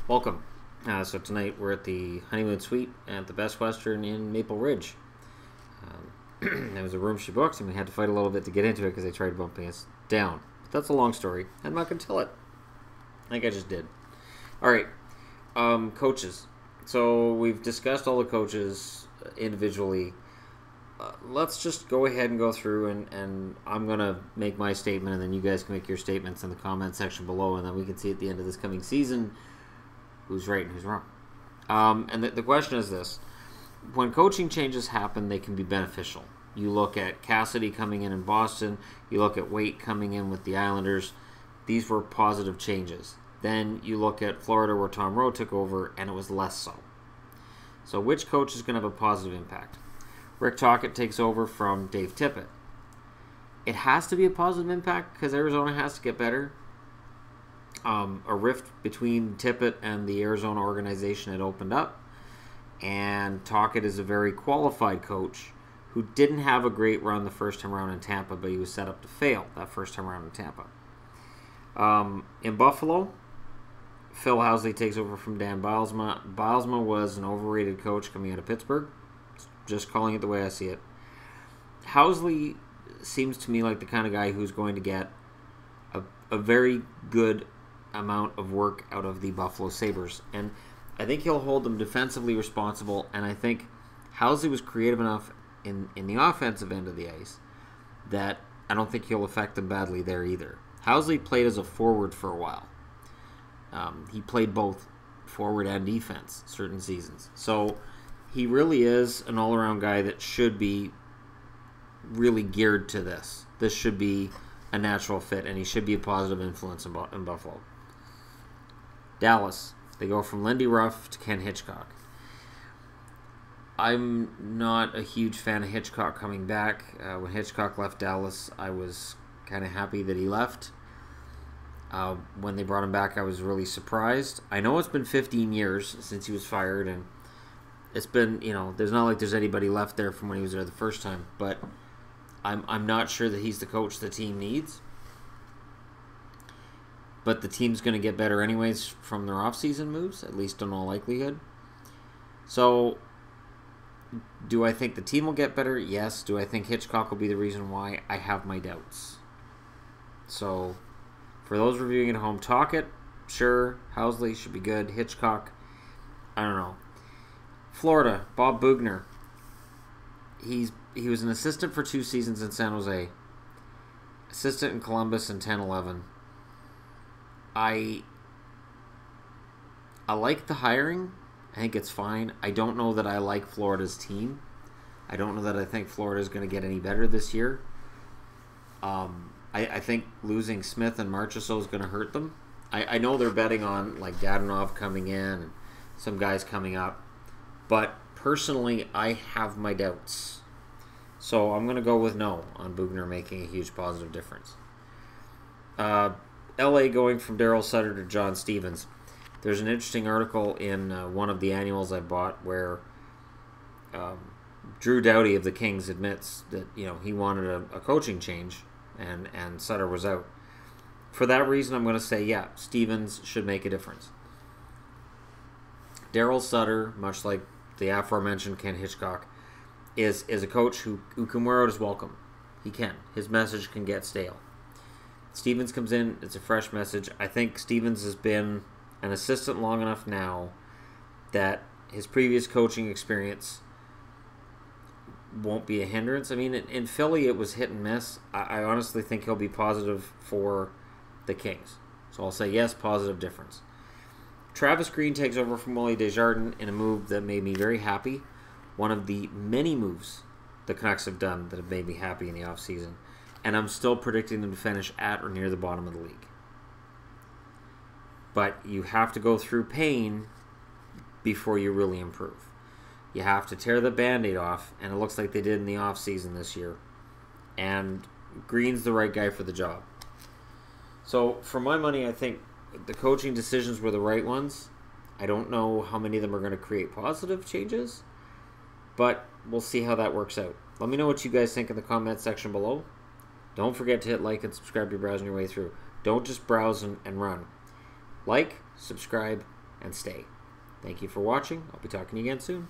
Welcome. So tonight we're at the honeymoon suite at the Best Western in Maple Ridge. There was a room she booked, and we had to fight a little bit to get into it because they tried bumping us down. But that's a long story. I'm not going to tell it. I think I just did. All right. Coaches. So we've discussed all the coaches individually. Let's just go ahead and go through, and I'm going to make my statement, and then you guys can make your statements in the comment section below, and then we can see at the end of this coming season who's right and who's wrong. And the question is this. When coaching changes happen, they can be beneficial. You look at Cassidy coming in Boston. You look at Waite coming in with the Islanders. These were positive changes. Then you look at Florida where Tom Rowe took over, and it was less so. So which coach is going to have a positive impact? Rick Tocchet takes over from Dave Tippett. It has to be a positive impact because Arizona has to get better. A rift between Tippett and the Arizona organization had opened up, and Tocchet is a very qualified coach who didn't have a great run the first time around in Tampa, but he was set up to fail that first time around in Tampa. In Buffalo, Phil Housley takes over from Dan Bilesma. Bilesma was an overrated coach coming out of Pittsburgh. Just calling it the way I see it. Housley seems to me like the kind of guy who's going to get a very good amount of work out of the Buffalo Sabres. And I think he'll hold them defensively responsible, and I think Housley was creative enough in the offensive end of the ice that I don't think he'll affect them badly there either. Housley played as a forward for a while. He played both forward and defense certain seasons. So he really is an all-around guy that should be really geared to this. This should be a natural fit, and he should be a positive influence in Buffalo. Dallas. They go from Lindy Ruff to Ken Hitchcock. I'm not a huge fan of Hitchcock coming back. When Hitchcock left Dallas, I was kind of happy that he left. When they brought him back, I was really surprised. I know it's been 15 years since he was fired, and it's been, there's not like there's anybody left there from when he was there the first time, but I'm not sure that he's the coach the team needs. But the team's going to get better anyways from their offseason moves, at least in all likelihood. So, do I think the team will get better? Yes. Do I think Hitchcock will be the reason why? I have my doubts. So, for those reviewing at home, Tocchet, sure. Housley should be good. Hitchcock, I don't know. Florida, Bob Boughner. He was an assistant for 2 seasons in San Jose. Assistant in Columbus in 10-11. I like the hiring. I think it's fine. I don't know that I like Florida's team. I don't know that I think Florida is going to get any better this year. I think losing Smith and Marchessault is going to hurt them. I know they're betting on like Dadonov coming in and some guys coming up. But personally, I have my doubts. So I'm going to go with no on Boughner making a huge positive difference. LA going from Daryl Sutter to John Stevens. There's an interesting article in one of the annuals I bought where Drew Doughty of the Kings admits that he wanted a coaching change and Sutter was out. For that reason, I'm going to say, yeah, Stevens should make a difference. Daryl Sutter, much like the aforementioned Ken Hitchcock, is a coach who can wear out his welcome. He can. His message can get stale. Stevens comes in, it's a fresh message. I think Stevens has been an assistant long enough now that his previous coaching experience won't be a hindrance. I mean, in Philly, it was hit and miss. I honestly think he'll be positive for the Kings. So I'll say yes, positive difference. Travis Green takes over from Willie Desjardins in a move that made me very happy. One of the many moves the Canucks have done that have made me happy in the offseason. And I'm still predicting them to finish at or near the bottom of the league. But you have to go through pain before you really improve. You have to tear the Band-Aid off, and it looks like they did in the offseason this year. And Green's the right guy for the job. So, for my money, I think the coaching decisions were the right ones. I don't know how many of them are going to create positive changes, but we'll see how that works out. Let me know what you guys think in the comment section below. Don't forget to hit like and subscribe to your browsing your way through. Don't just browse and run. Like, subscribe, and stay. Thank you for watching. I'll be talking to you again soon.